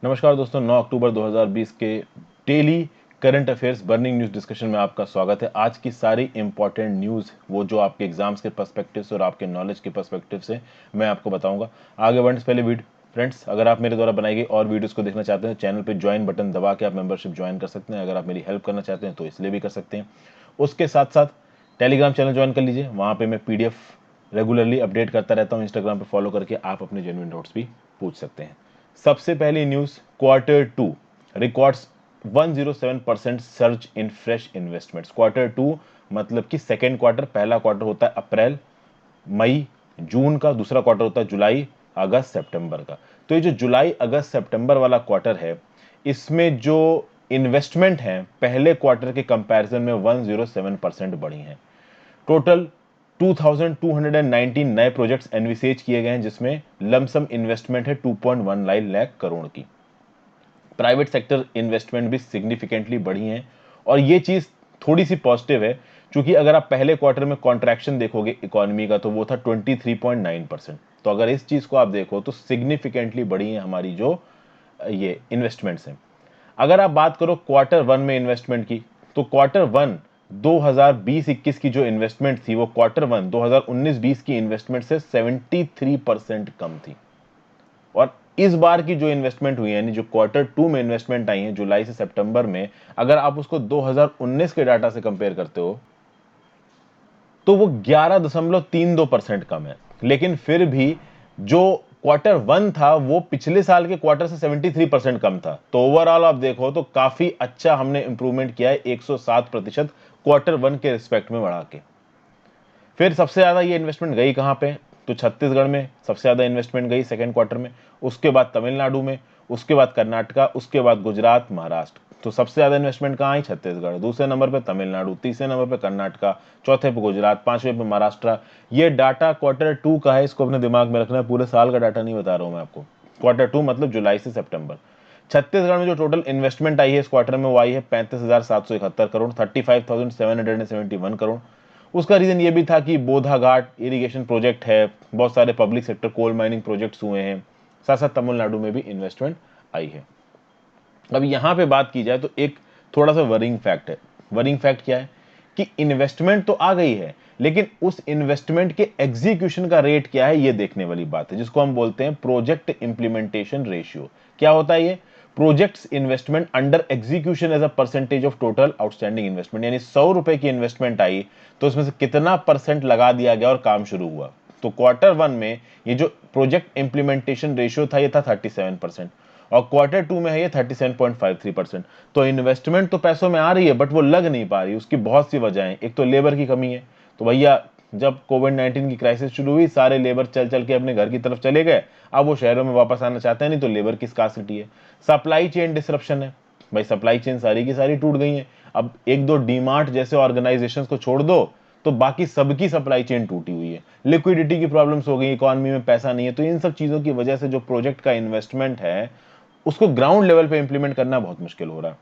नमस्कार दोस्तों, 9 अक्टूबर 2020 के daily current affairs burning news discussion में आपका स्वागत है। आज की सारी इंपॉर्टेंट न्यूज़ वो जो आपके एग्जाम्स के पर्सपेक्टिव से और आपके नॉलेज के पर्सपेक्टिव से मैं आपको बताऊंगा। आगे बढ़ने से पहले फ्रेंड्स, अगर आप मेरे द्वारा बनाई गई और वीडियोस को देखना चाहते हैं, चैनल पे ज्वाइन बटन दबा के आप मेंबरशिप ज्वाइन कर सकते हैं। अगर आप मेरी हेल्प करना चाहते हैं तो इसलिए भी कर सकते हैं। उसके साथ साथ टेलीग्राम चैनल ज्वाइन कर लीजिए, वहाँ पे मैं PDF रेगुलरली अपडेट करता रहता हूँ। इंस्टाग्राम पे फॉलो करके आप अपने जेन्युइन डाउट्स भी पूछ सकते हैं। सबसे पहली news, Q2 records 107% surge in fresh investments. Q2 मतलब कि सेकेंड क्वार्टर, पहला क्वार्टर होता है अप्रैल मई जून का, दूसरा क्वार्टर होता है जुलाई अगस्त सितंबर का। तो ये जो जुलाई अगस्त सितंबर वाला क्वार्टर है, इसमें जो इन्वेस्टमेंट है पहले क्वार्टर के कंपैरिजन में 107% बढ़ी हैं। टोटल 2219 नए प्रोजेक्ट्स एनविसेज किए गए हैं, जिसमें लमसम इन्वेस्टमेंट है 2.19 लाख करोड़ की। प्राइवेट सेक्टर इन्वेस्टमेंट भी सिग्निफिकेंटली बढ़ी हैं और ये चीज थोड़ी सी पॉजिटिव है, क्योंकि अगर आप पहले क्वार्टर में कॉन्ट्रैक्शन देखोगे इकोनॉमी का तो वो था 23.9%। तो अगर इस चीज को आप देखो तो सिग्निफिकेंटली बढ़ी है हमारी जो ये इन्वेस्टमेंट्स हैं। अगर आप बात करो Q1 में इन्वेस्टमेंट की, तो Q1 2020-21 की जो इन्वेस्टमेंट थी वो Q1 2019-20 की इन्वेस्टमेंट से 73% कम थी। और इस बार की जो इन्वेस्टमेंट हुई है, यानी जो Q2 में इन्वेस्टमेंट आई है जुलाई से सितंबर में, अगर आप उसको 2019 के डाटा से कंपेयर करते हो तो वो 11.32% कम है। लेकिन फिर भी जो Q1 था वो पिछले साल के क्वार्टर से 73% कम था। तो ओवरऑल आप देखो तो काफी अच्छा हमने इंप्रूवमेंट किया है, 107% Q1 के रिस्पेक्ट में बढ़ा के। फिर सबसे ज्यादा ये इन्वेस्टमेंट गई कहां पे, तो छत्तीसगढ़ में सबसे ज्यादा इन्वेस्टमेंट गई सेकंड क्वार्टर में, उसके बाद तमिलनाडु में, उसके बाद कर्नाटका, उसके बाद गुजरात, महाराष्ट्र। तो सबसे ज्यादा इन्वेस्टमेंट कहां आई, छत्तीसगढ़, दूसरे नंबर पे तमिलनाडु, तीसरे नंबर पे कर्नाटका, चौथे पे गुजरात, पांचवें पे महाराष्ट्र। ये डाटा Q2 का है, इसको अपने दिमाग में रखना है, पूरे साल का डाटा नहीं बता रहा हूं मैं आपको। Q2 मतलब जुलाई से सितंबर। छत्तीसगढ़ में जो टोटल इन्वेस्टमेंट आई है इस क्वार्टर में वो आई है 35,771 करोड़, 35,771 करोड़। उसका रीजन ये भी था कि बोधा घाट इरिगेशन प्रोजेक्ट है, बहुत सारे public sector coal mining projects हुए हैं, साथ साथ तमिलनाडु में भी इन्वेस्टमेंट आई है। अब यहां पे बात की जाए तो एक थोड़ा सा वरिंग फैक्ट है। वरिंग फैक्ट क्या है कि इन्वेस्टमेंट तो आ गई है, लेकिन उस इन्वेस्टमेंट के एग्जीक्यूशन का रेट क्या है, ये देखने वाली बात है, जिसको हम बोलते हैं प्रोजेक्ट इंप्लीमेंटेशन रेशियो। क्या होता है ये, projects investment under execution as a percentage of total outstanding investment. यानी 100 रुपए की इन्वेस्टमेंट आई तो उसमें से कितना परसेंट लगा दिया गया और काम शुरू हुआ। तो Q1 में ये जो प्रोजेक्ट इंप्लीमेंटेशन रेशियो था ये था 37%, और Q2 में है ये 37.53%। तो इन्वेस्टमेंट तो पैसों में आ रही है बट वो लग नहीं पा रही। उसकी बहुत सी वजहें, एक तो लेबर की कमी है। तो भैया जब कोविड-19 की क्राइसिस शुरू हुई, सारे लेबर चल चल के अपने घर की तरफ चले गए, अब वो शहरों में वापस आना चाहते हैं नहीं, तो लेबर की स्कार्सिटी है। सप्लाई चेन डिसरप्शन है, भाई सप्लाई चेन सारी की सारी टूट गई है। अब एक दो डीमार्ट जैसे ऑर्गेनाइजेशंस को छोड़ दो तो बाकी सबकी सप्लाई चेन टूटी हुई है। लिक्विडिटी की प्रॉब्लम्स हो गई, इकोनॉमी में पैसा नहीं है। तो इन सब चीजों की वजह से जो प्रोजेक्ट का इन्वेस्टमेंट है उसको ग्राउंड लेवल पे इंप्लीमेंट करना बहुत मुश्किल हो रहा है।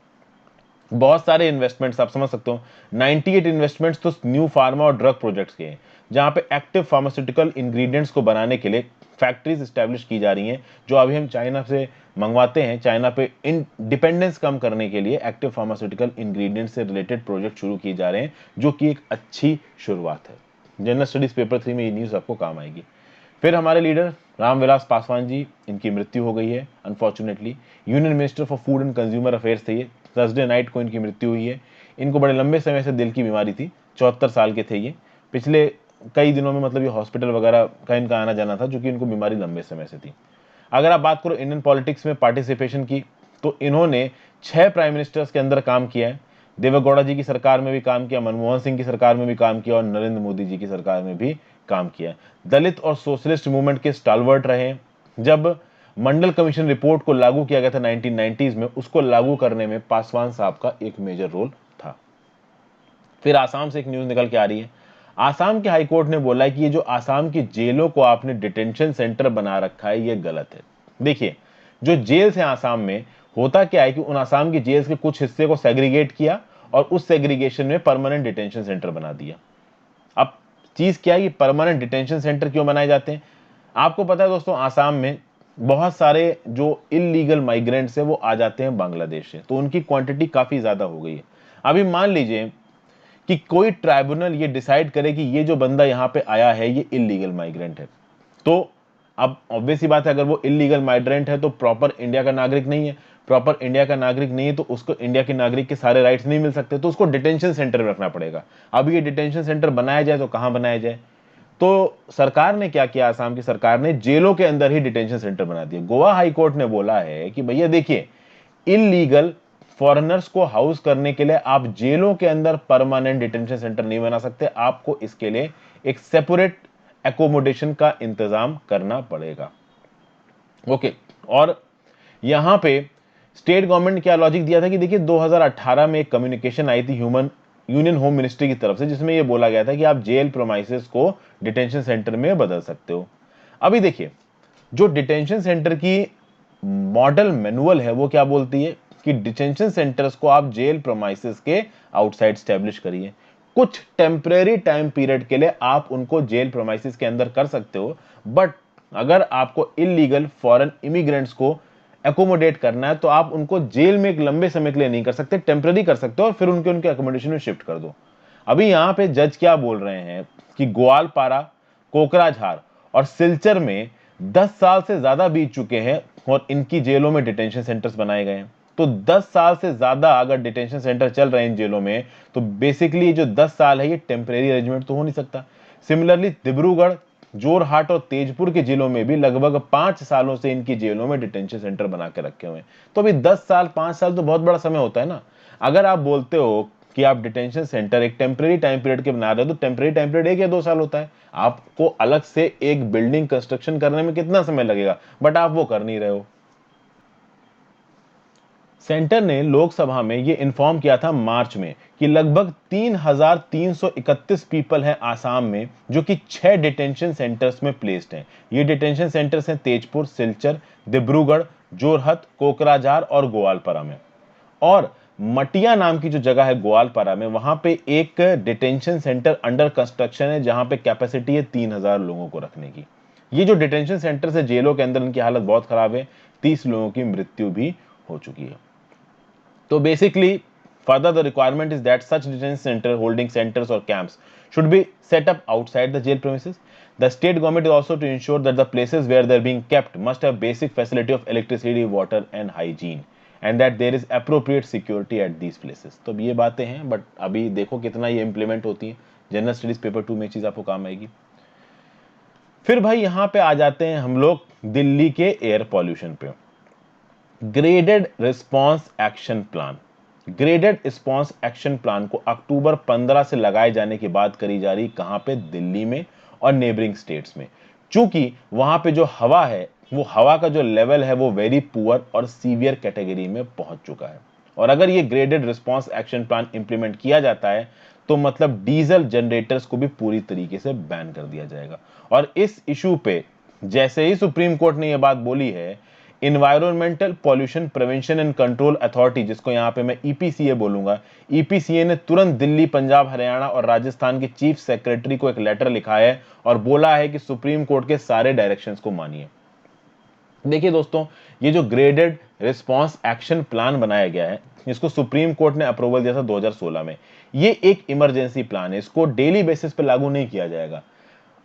बहुत सारे इन्वेस्टमेंट्स आप समझ सकते हो, 98 इन्वेस्टमेंट्स तो न्यू फार्मा और ड्रग प्रोजेक्ट्स के हैं, जहां पे एक्टिव फार्मास्यूटिकल इंग्रेडिएंट्स को बनाने के लिए फैक्ट्रीज स्टैब्लिश की जा रही हैं, जो अभी हम चाइना से मंगवाते हैं। चाइना पे इन डिपेंडेंस कम करने के लिए एक्टिव फार्मास्यूटिकल इंग्रेडिएंट्स से रिलेटेड प्रोजेक्ट शुरू किए जा रहे हैं, जो कि एक अच्छी शुरुआत है। जनरल स्टडीज पेपर 3 में ये न्यूज आपको काम आएगी। फिर हमारे लीडर रामविलास पासवान जी, इनकी मृत्यु हो गई है unfortunately. Union minister for food and consumer affairs थे ये। थर्सडे नाइट को इनकी मृत्यु हुई है। इनको बड़े लंबे समय से दिल की बीमारी थी, 74 साल के थे ये। पिछले कई दिनों में मतलब ये हॉस्पिटल वगैरह का इनका आना जाना था, क्योंकि इनको बीमारी लंबे समय से थी। अगर आप बात करो इंडियन पॉलिटिक्स में पार्टिसिपेशन की, तो इन्होंने 6 प्राइम मिनिस्टर्स के अंदर काम किया है। देवेगौड़ा जी की सरकार में भी काम किया, मनमोहन सिंह की सरकार में भी काम किया, और नरेंद्र मोदी जी की सरकार में भी काम किया। दलित और सोशलिस्ट मूवमेंट के स्टालवर्ट रहे। जब मंडल कमीशन रिपोर्ट को लागू किया गया था 1990s में, उसको लागू करने में पासवान साहब का एक मेजर रोल था। फिर आसाम से एक न्यूज निकल के आ रही है। आसाम के हाईकोर्ट ने बोला है कि ये जो आसाम की जेलों को आपने डिटेंशन सेंटर बना रखा है, ये गलत है। देखिए, जो जेल्स हैं आसाम में, होता क्या है कि उन आसाम की जेल्स के कुछ हिस्से को सेग्रीगेट किया और उस सेग्रीगेशन में परमानेंट डिटेंशन सेंटर बना दिया। अब चीज क्या है कि परमानेंट डिटेंशन सेंटर क्यों बनाए जाते हैं? आपको पता है दोस्तों, आसाम में बहुत सारे जो इलीगल माइग्रेंट्स है वो आ जाते हैं बांग्लादेश से, तो उनकी क्वांटिटी काफी ज्यादा हो गई है। अभी मान लीजिए कि कोई ट्राइब्यूनल ये डिसाइड करे कि ये जो बंदा यहाँ पे आया है ये इलीगल माइग्रेंट है, तो अब ऑब्वियस सी बात है, अगर वो इलीगल माइग्रेंट है तो प्रॉपर इंडिया का नागरिक नहीं है, प्रॉपर इंडिया का नागरिक नहीं है तो उसको इंडिया के नागरिक के सारे राइट्स नहीं मिल सकते, तो उसको डिटेंशन सेंटर में रखना पड़ेगा। अब ये डिटेंशन सेंटर बनाया जाए तो कहां बनाया जाए? तो सरकार ने क्या किया, आसाम की सरकार ने जेलों के अंदर ही डिटेंशन सेंटर बना दिया। गोवा हाई कोर्ट ने बोला है कि भैया देखिए, इलीगल फॉरेनर्स को हाउस करने के लिए आप जेलों के अंदर परमानेंट डिटेंशन सेंटर नहीं बना सकते, आपको इसके लिए एक सेपरेट एकोमोडेशन का इंतजाम करना पड़ेगा। ओके, और यहां पे स्टेट गवर्नमेंट ने क्या लॉजिक दिया था कि देखिए 2018 में एक कम्युनिकेशन आई थी ह्यूमन यूनियन होम मिनिस्ट्री की तरफ से, जिसमें यह बोला गया था कि आप जेल प्रोमाइसेस को डिटेंशन सेंटर में बदल सकते हो। अभी देखिए, जो डिटेंशन सेंटर की मॉडल मैनुअल है वो क्या बोलती है कि डिटेंशन सेंटर्स को आप जेल प्रोमाइसेस के आउटसाइड स्टैब्लिश करिए, कुछ टेम्परेरी टाइम पीरियड के लिए आप उनको जेल प्रोमाइसेस के अंदर कर सकते हो, बट अगर आपको इलीगल फॉरेन इमिग्रेंट्स को एकोमोडेट करना है तो आप उनको जेल में एक लंबे समय के लिए नहीं कर सकते, टेम्परेरी कर सकते हो और फिर उनके एकोमोडेशन में शिफ्ट कर दो। अभी यहां पे जज क्या बोल रहे हैं कि ग्वालपारा, कोकराझार और सिलचर में 10 साल से ज्यादा बीत चुके हैं और इनकी जेलों में डिटेंशन सेंटर्स बनाए गए हैं। तो 10 साल से ज्यादा अगर डिटेंशन सेंटर चल रहे हैं इन जेलों में, तो बेसिकली जो 10 साल है ये टेम्परेरी अरेंजमेंट तो हो नहीं सकता। सिमिलरली डिब्रूगढ़, जोरहाट और तेजपुर के जिलों में भी लगभग 5 सालों से इनकी जेलों में डिटेंशन सेंटर बना के रखे हुए हैं। तो अभी 10 साल 5 साल तो बहुत बड़ा समय होता है ना। अगर आप बोलते हो कि आप डिटेंशन सेंटर एक टेम्परेरी टाइम पीरियड के बना रहे हो, तो टेम्परेरी टाइम पीरियड 1 या 2 साल होता है, आपको अलग से एक बिल्डिंग कंस्ट्रक्शन करने में कितना समय लगेगा, बट आप वो कर नहीं रहे हो। सेंटर ने लोकसभा में ये इन्फॉर्म किया था मार्च में कि लगभग 3,331 पीपल हैं आसाम में जो कि 6 डिटेंशन सेंटर्स में प्लेस्ड हैं। ये डिटेंशन सेंटर्स हैं तेजपुर, सिलचर, डिब्रूगढ़, जोरहट, कोकराझार और ग्वालपारा में। और मटिया नाम की जो जगह है ग्वालपारा में, वहां पे एक डिटेंशन सेंटर अंडर कंस्ट्रक्शन है जहां पे कैपेसिटी है 3,000 लोगों को रखने की। ये जो डिटेंशन सेंटर है जेलों के अंदर, इनकी हालत बहुत खराब है, 30 लोगों की मृत्यु भी हो चुकी है। So basically, further the requirement is that such detention center, holding centers or camps should be set up outside the jail premises. The state government is also to ensure that the places where they're being kept must have basic facility of electricity, water and hygiene, and that there is appropriate security at these places. तो ये बातें हैं, but अभी देखो कितना ये implement होती है। जनरल स्टडीज पेपर 2 में चीज आपको काम आएगी। फिर भाई यहां पे आ जाते हैं हम लोग दिल्ली के एयर पॉल्यूशन पे। Graded response action plan, graded response action plan को अक्टूबर 15 से लगाए जाने की बात करी जा रही, कहां पे? दिल्ली में और नेबरिंग स्टेट्स में। चूंकि वहां पे जो हवा है, वो हवा का जो लेवल है वो वेरी पुअर और सीवियर कैटेगरी में पहुंच चुका है। और अगर ये graded response action plan implement किया जाता है तो मतलब डीजल जनरेटर्स को भी पूरी तरीके से बैन कर दिया जाएगा। और इस इशू पे जैसे ही सुप्रीम कोर्ट ने यह बात बोली है, environmental pollution prevention and control authority, जिसको यहां पे मैं ईपीसीए बोलूंगा, ईपीसीए ने तुरंत दिल्ली, पंजाब, हरियाणा और राजस्थान के चीफ सेक्रेटरी को एक लेटर लिखा है और बोला है कि सुप्रीम कोर्ट के सारे डायरेक्शंस को मानिए। देखिए दोस्तों, ये जो ग्रेडेड रिस्पांस एक्शन प्लान बनाया गया है, इसको सुप्रीम कोर्ट ने अप्रूवल दिया था 2016 में। ये एक इमरजेंसी प्लान है, इसको डेली बेसिस पे लागू नहीं किया जाएगा।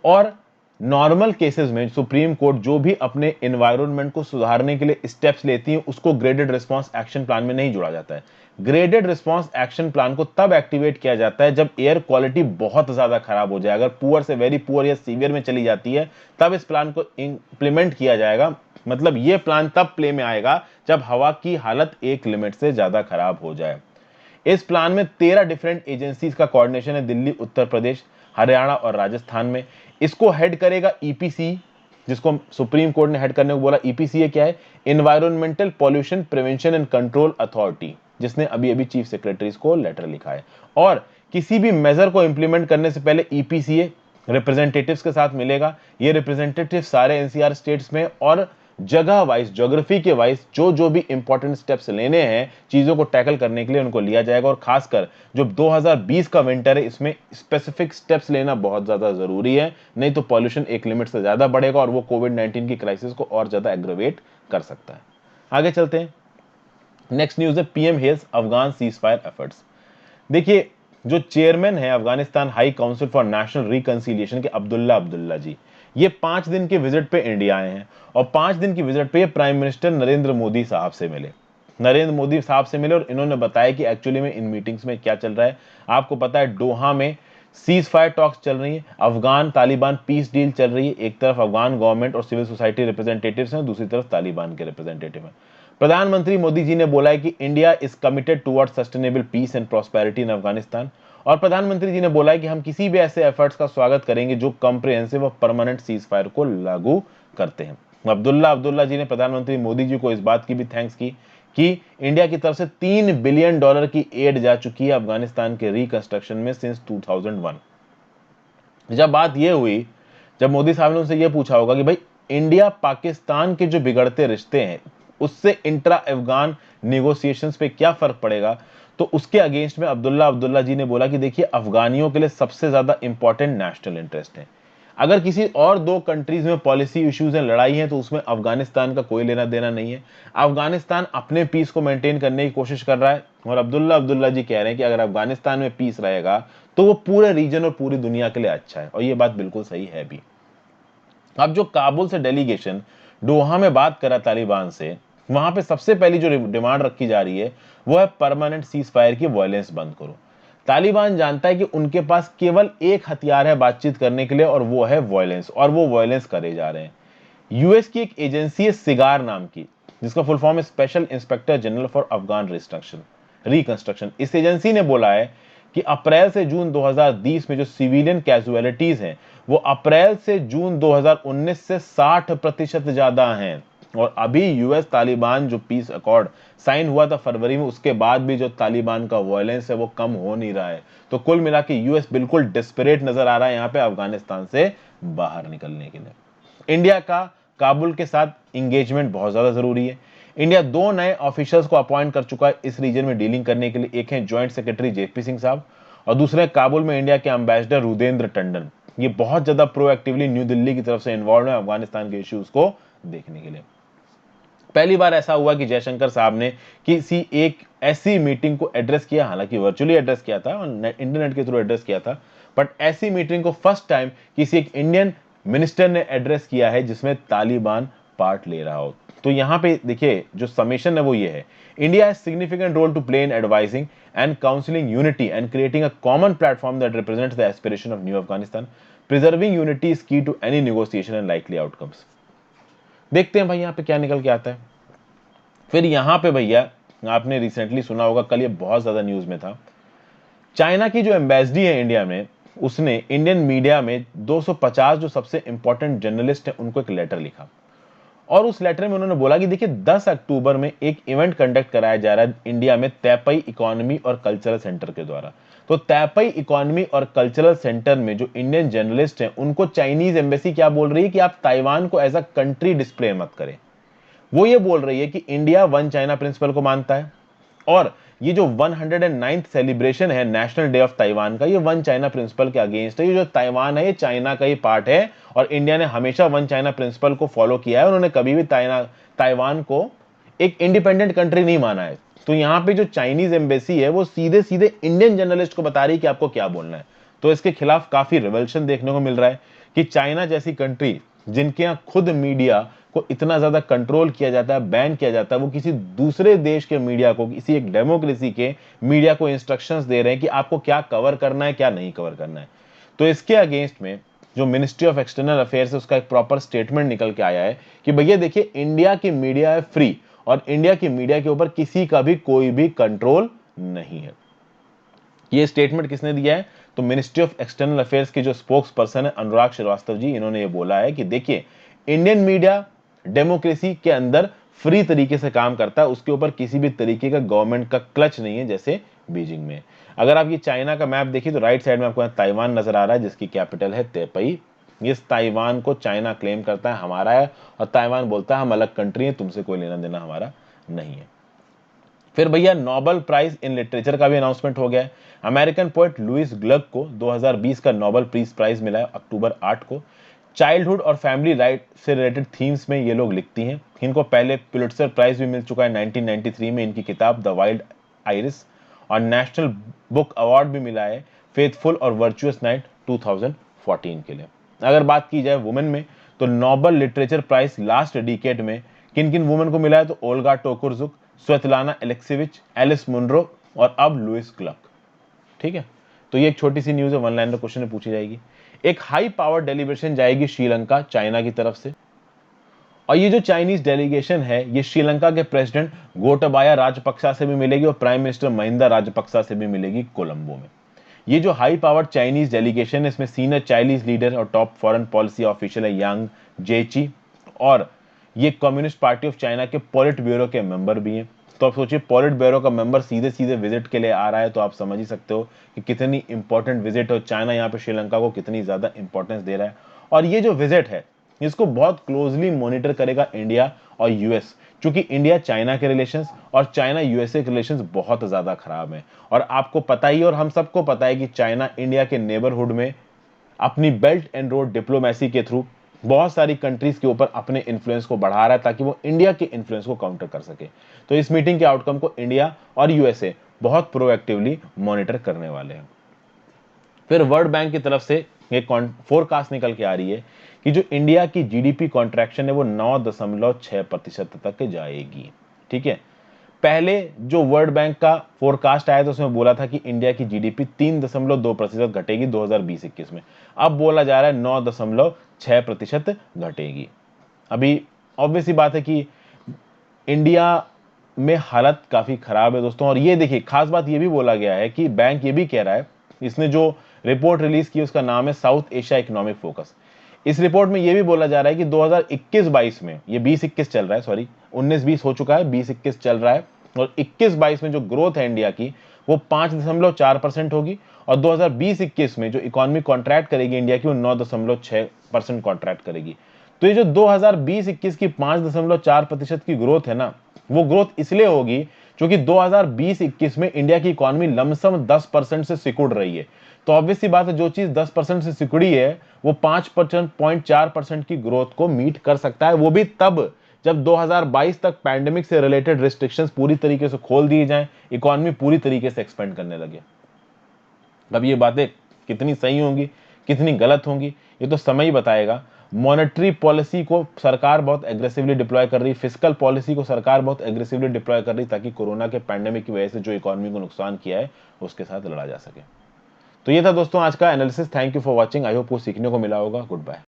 और नॉर्मल केसेस में सुप्रीम कोर्ट जो भी अपने एनवायरनमेंट को सुधारने के लिए स्टेप्स लेती है, उसको ग्रेडेड रिस्पांस एक्शन प्लान में नहीं जोड़ा जाता है। ग्रेडेड रिस्पांस एक्शन प्लान को तब एक्टिवेट किया जाता है जब एयर क्वालिटी बहुत ज्यादा खराब हो जाए, अगर पुअर से वेरी पुअर या सीवियर में चली जाती है, तब इस प्लान को इंप्लीमेंट किया जाएगा। मतलब ये प्लान तब प्ले में आएगा जब हवा की हालत एक लिमिट से ज्यादा खराब हो जाए। इस प्लान में 13 डिफरेंट एजेंसीज का कोऑर्डिनेशन है, दिल्ली, उत्तर प्रदेश, हरियाणा और राजस्थान में। इसको हेड करेगा ईपीसी, जिसको सुप्रीम कोर्ट ने हेड करने को बोला। ईपीसी क्या है? Environmental pollution prevention and control authority, जिसने अभी अभी चीफ सेक्रेटरीज को लेटर लिखा है। और किसी भी मेजर को इंप्लीमेंट करने से पहले ईपीसीए रिप्रेजेंटेटिव्स के साथ मिलेगा। ये रिप्रेजेंटेटिव सारे एनसीआर स्टेट्स में और जगह वाइज, ज्योग्राफी के वाइज जो जो भी इंपॉर्टेंट स्टेप्स लेने हैं चीजों को टैकल करने के लिए, उनको लिया जाएगा। और खासकर जो 2020 का विंटर है, इसमें स्पेसिफिक स्टेप्स लेना बहुत ज्यादा जरूरी है, नहीं तो पॉल्यूशन एक लिमिट से ज्यादा बढ़ेगा और वो कोविड-19 की क्राइसिस को और ज्यादा एग्रेवेट कर सकता है। आगे चलते हैं। नेक्स्ट न्यूज है PM hails Afghan ceasefire efforts. देखिए, जो चेयरमैन है Afghanistan high council for national reconciliation के अब्दुल्ला जी, ये 5 दिन के विजिट पे इंडिया आए हैं और 5 दिन की विजिट पे ये प्राइम मिनिस्टर नरेंद्र मोदी साहब से मिले। नरेंद्र मोदी साहब से मिले और इन्होंने बताया कि एक्चुअली में इन मीटिंग्स में क्या चल रहा है। आपको पता है डोहा में सीज फायर टॉक्स चल रही है, अफगान तालिबान पीस डील चल रही है। एक तरफ अफगान गवर्नमेंट और सिविल सोसाइटी रिप्रेजेंटेटिव्स हैं, दूसरी तरफ तालिबान के रिप्रेजेंटेटिव हैं। प्रधानमंत्री मोदी जी ने बोला है कि India is committed towards sustainable peace and prosperity in Afghanistan. और प्रधानमंत्री जी ने बोला है कि हम किसी भी ऐसे एफर्ट्स का स्वागत करेंगे जो कॉम्प्रिहेंसिव और परमानेंट सीज फायर को लागू करते हैं। अब्दुल्ला जी ने प्रधानमंत्री मोदी जी को इस बात की भी थैंक्स की कि इंडिया की तरफ से $3 बिलियन की एड जा चुकी है अफगानिस्तान के रिकंस्ट्रक्शन में सिंस 2001। जब बात यह हुई, जब मोदी साहब ने उनसे यह पूछा होगा कि भाई इंडिया पाकिस्तान के जो बिगड़ते रिश्ते हैं उससे इंट्रा अफगान नेगोशिएशंस पे क्या फर्क पड़ेगा, तो उसके अगेंस्ट में अब्दुल्ला जी ने बोला कि देखिए अफगानियों के लिए सबसे ज्यादा इंपॉर्टेंट नेशनल इंटरेस्ट है। अगर किसी और 2 कंट्रीज में पॉलिसी इश्यूज हैं, लड़ाई है, तो उसमें अफगानिस्तान का कोई लेना देना नहीं है। अफगानिस्तान अपने पीस को मेंटेन करने की कोशिश कर रहा है और अब्दुल्ला जी कह रहे हैं कि अगर अफगानिस्तान में पीस रहेगा तो वो पूरे रीजन और पूरी दुनिया के लिए अच्छा है, और ये बात बिल्कुल सही है भी। अब जो काबुल से डेलीगेशन डोहा में बात करा तालिबान से, वहां पे सबसे पहली जो डिमांड रखी जा रही है वो है परमानेंट सीज फायर की वायलेंस बंद करो। तालिबान जानता है कि उनके पास केवल एक हथियार है बातचीत करने के लिए और वो है वायलेंस, और वो वायलेंस करे जा रहे हैं। यूएस की एक एजेंसी है सिगार नाम की, जिसका फुल फॉर्म है special inspector general for Afghan reconstruction. इस एजेंसी ने बोला है कि अप्रैल से जून 2020 में जो सिविलियन कैजुअलिटीज हैं वो अप्रैल से जून 2019 से 60% ज्यादा हैं। और अभी यूएस तालिबान जो पीस अकॉर्ड साइन हुआ था फरवरी में, उसके बाद भी जो तालिबान का वायलेंस है वो कम हो नहीं रहा है। तो कुल मिला के यूएस बिल्कुल डिस्परेट नजर आ रहा है यहाँ पे अफगानिस्तान से बाहर निकलने के लिए। इंडिया का काबुल के साथ इंगेजमेंट बहुत ज्यादा जरूरी है। इंडिया 2 नए ऑफिशियल्स को अपॉइंट कर चुका है इस रीजन में डीलिंग करने के लिए। एक है ज्वाइंट सेक्रेटरी जेपी सिंह साहब और दूसरे काबुल में इंडिया के एम्बेसडर रुदेंद्र टंडन। ये बहुत ज्यादा प्रोएक्टिवली न्यू दिल्ली की तरफ से इन्वॉल्व है अफगानिस्तान के इश्यूज को देखने के लिए। पहली बार ऐसा हुआ कि जयशंकर साहब ने किसी एक ऐसी मीटिंग को एड्रेस किया, हालांकि वर्चुअली एड्रेस किया था और इंटरनेट के थ्रू एड्रेस किया था, बट ऐसी मीटिंग को फर्स्ट टाइम किसी एक इंडियन मिनिस्टर ने एड्रेस किया है जिसमें तालिबान पार्ट ले रहा हो। तो यहां पे देखिए जो समेशन है वो ये है, India has significant role to play in advising and counselling unity and creating a common platform that represents the aspiration of new Afghanistan. Preserving unity is key to any negotiation and likely outcomes. देखते हैं भाई यहाँ पे क्या निकल के आता है। फिर यहां पे भैया आपने रिसेंटली सुना होगा, कल ये बहुत ज्यादा न्यूज में था, चाइना की जो एम्बेसडी है इंडिया में, उसने इंडियन मीडिया में 250 जो सबसे इंपॉर्टेंट जर्नलिस्ट हैं उनको एक लेटर लिखा और उस लेटर में उन्होंने बोला कि देखिए 10 अक्टूबर में एक इवेंट कंडक्ट कराया जा रहा है इंडिया में तैपई इकोनॉमी और कल्चरल सेंटर के द्वारा। तो तैपई इकोनॉमी और कल्चरल सेंटर में जो इंडियन जर्नलिस्ट हैं उनको चाइनीज एम्बेसी क्या बोल रही है कि आप ताइवान को एज अ कंट्री डिस्प्ले मत करें। वो ये बोल रही है कि इंडिया वन चाइना प्रिंसिपल को मानता है और ये जो 109th सेलिब्रेशन है नेशनल डे ऑफ ताइवान का, ये वन चाइना प्रिंसिपल के अगेंस्ट है। ये जो ताइवान है ये चाइना का ही पार्ट है और इंडिया ने हमेशा वन चाइना प्रिंसिपल को फॉलो किया है। उन्होंने कभी भी ताइवान को एक इंडिपेंडेंट कंट्री नहीं माना है। तो यहाँ पे जो चाइनीज एम्बेसी है वो सीधे सीधे इंडियन जर्नलिस्ट को बता रही है कि आपको क्या बोलना है। तो इसके खिलाफ काफी रिवल्शन देखने को मिल रहा है कि चाइना जैसी कंट्री जिनके यहाँ खुद मीडिया को इतना ज्यादा कंट्रोल किया जाता है, बैन किया जाता है, वो किसी दूसरे देश के मीडिया को, किसी एक डेमोक्रेसी के मीडिया को इंस्ट्रक्शंस दे रहे हैं कि आपको क्या कवर करना है क्या नहीं कवर करना है। तो इसके अगेंस्ट में जो मिनिस्ट्री ऑफ एक्सटर्नल अफेयर्स है उसका एक प्रॉपर स्टेटमेंट निकल के आया है कि भैया देखिए इंडिया की मीडिया है फ्री और इंडिया की मीडिया के ऊपर किसी का भी कोई भी कंट्रोल नहीं है। ये स्टेटमेंट किसने दिया है? तो मिनिस्ट्री ऑफ एक्सटर्नल अफेयर्स के जो स्पोक्स पर्सन है अनुराग श्रीवास्तव जी, इन्होंने ये बोला है कि देखिए इंडियन मीडिया डेमोक्रेसी के अंदर फ्री तरीके से काम करता है, उसके ऊपर किसी भी तरीके का गवर्नमेंट का क्लच नहीं है जैसे बीजिंग में। अगर आप ये चाइना का मैप देखिए तो राइट साइड में आपको ताइवान नजर आ रहा है जिसकी कैपिटल है तैपई ये ताइवान को चाइना क्लेम करता है हमारा है, और ताइवान बोलता है हम अलग कंट्री हैं, तुमसे कोई लेना देना हमारा नहीं है। फिर भैया नोबेल प्राइज इन लिटरेचर का भी अनाउंसमेंट हो गया है। अमेरिकन पोएट लुइस ग्लग को 2020 का नोबेल पीस प्राइज मिला है अक्टूबर 8 को। चाइल्डहुड और फैमिली राइट से रिलेटेड थीम्स में ये लोग लिखती हैं। इनको पहले पुलिट्जर प्राइज भी मिल चुका है 1993 में इनकी किताब द वाइल्ड आइरिस, और नेशनल बुक अवार्ड भी मिला है फेथफुल और वर्चुअस नाइट 2014 के लिए। अगर बात की जाए वुमेन में, तो Nobel literature prize last decade में किन किन वुमेन को मिला है, तो Olga Tokarczuk, Svetlana Alexievich, Alice Munro और अब लुइस ग्लक। ठीक है, तो ये एक छोटी सी न्यूज है, वन लाइनर क्वेश्चन में पूछी जाएगी। एक हाई पावर डेलीगेशन जाएगी श्रीलंका चाइना की तरफ से, और ये जो चाइनीज डेलीगेशन है ये श्रीलंका के प्रेसिडेंट गोटाबाया राजपक्सा से भी मिलेगी और प्राइम मिनिस्टर महिंदा राजपक्सा से भी मिलेगी कोलंबो में। ये जो हाई पावर चाइनीज डेलीगेशन है इसमें सीनियर चाइनीज लीडर और टॉप फॉरेन पॉलिसी ऑफिशियल है यांग जेची, और ये कम्युनिस्ट पार्टी ऑफ चाइना के पॉलिट ब्यूरो के मेंबर भी हैं। तो आप सोचिए पॉलिट ब्यूरो का मेंबर सीधे सीधे विजिट के लिए आ रहा है, तो आप समझ ही सकते हो कि कितनी इंपॉर्टेंट विजिट है, चाइना यहाँ पे श्रीलंका को कितनी ज्यादा इंपॉर्टेंस दे रहा है। और ये जो विजिट है इसको बहुत क्लोजली मॉनिटर करेगा इंडिया और यूएस, क्योंकि इंडिया चाइना के रिलेशंस और चाइना यूएसए के रिलेशंस बहुत ज्यादा खराब हैं। और आपको पता ही और हम सबको पता है कि चाइना इंडिया के नेबरहुड में अपनी बेल्ट एंड रोड डिप्लोमेसी के थ्रू बहुत सारी कंट्रीज के ऊपर अपने इन्फ्लुएंस को बढ़ा रहा है ताकि वो इंडिया के इन्फ्लुएंस को काउंटर कर सके। तो इस मीटिंग के आउटकम को इंडिया और यूएसए बहुत प्रोएक्टिवली मॉनिटर करने वाले हैं। फिर वर्ल्ड बैंक की तरफ से एक फोरकास्ट निकल के आ रही है कि जो इंडिया की जीडीपी कॉन्ट्रैक्शन है वो 9.6% तक जाएगी। ठीक है, पहले जो वर्ल्ड बैंक का फोरकास्ट आया था उसमें बोला था कि इंडिया की जीडीपी 3.2% घटेगी 2020-21 में। अब बोला जा रहा है 9.6% घटेगी। अभी ऑब्वियसली बात है कि इंडिया में हालत काफी खराब है दोस्तों। और ये देखिए खास बात ये भी बोला गया है कि बैंक ये भी कह रहा है, इसने जो रिपोर्ट रिलीज की उसका नाम है साउथ एशिया इकोनॉमिक फोकस। इस रिपोर्ट में ये भी बोला जा रहा है कि 2021-22 में, ये 20-21 चल रहा है, सॉरी 19-20 हो चुका है, 20-21 चल रहा है, और 21-22 में जो ग्रोथ है इंडिया की वो 5.4% होगी, और 2020-21 में जो इकोनॉमी कॉन्ट्रैक्ट करेगी इंडिया की वो 9.6% कॉन्ट्रैक्ट करेगी। तो ये जो 2020-21 की 5.4% की ग्रोथ है ना, वो ग्रोथ इसलिए होगी क्योंकि 2020-21 में इंडिया की इकोनॉमी लमसम 10% से सिकुड़ रही है। तो ऑब्वियसली बात है जो चीज 10% से सिकुड़ी है वो 5.4% की ग्रोथ को मीट कर सकता है, वो भी तब जब 2022 तक पैंडेमिक से रिलेटेड रिस्ट्रिक्शंस पूरी तरीके से खोल दिए जाएं, इकोनॉमी पूरी तरीके से एक्सपेंड करने लगे। अब ये बातें कितनी सही होंगी कितनी गलत होंगी ये तो समय ही बताएगा। मॉनेटरी पॉलिसी को सरकार बहुत एग्रेसिवली डिप्लॉय कर रही, फिस्कल पॉलिसी को सरकार बहुत एग्रेसिवली डिप्लॉय कर रही ताकि कोरोना के पैंडेमिक की वजह से जो इकोनॉमी को नुकसान किया है उसके साथ लड़ा जा सके। तो ये था दोस्तों आज का analysis. Thank you for watching. I hope कुछ सीखने को मिला होगा। Good bye.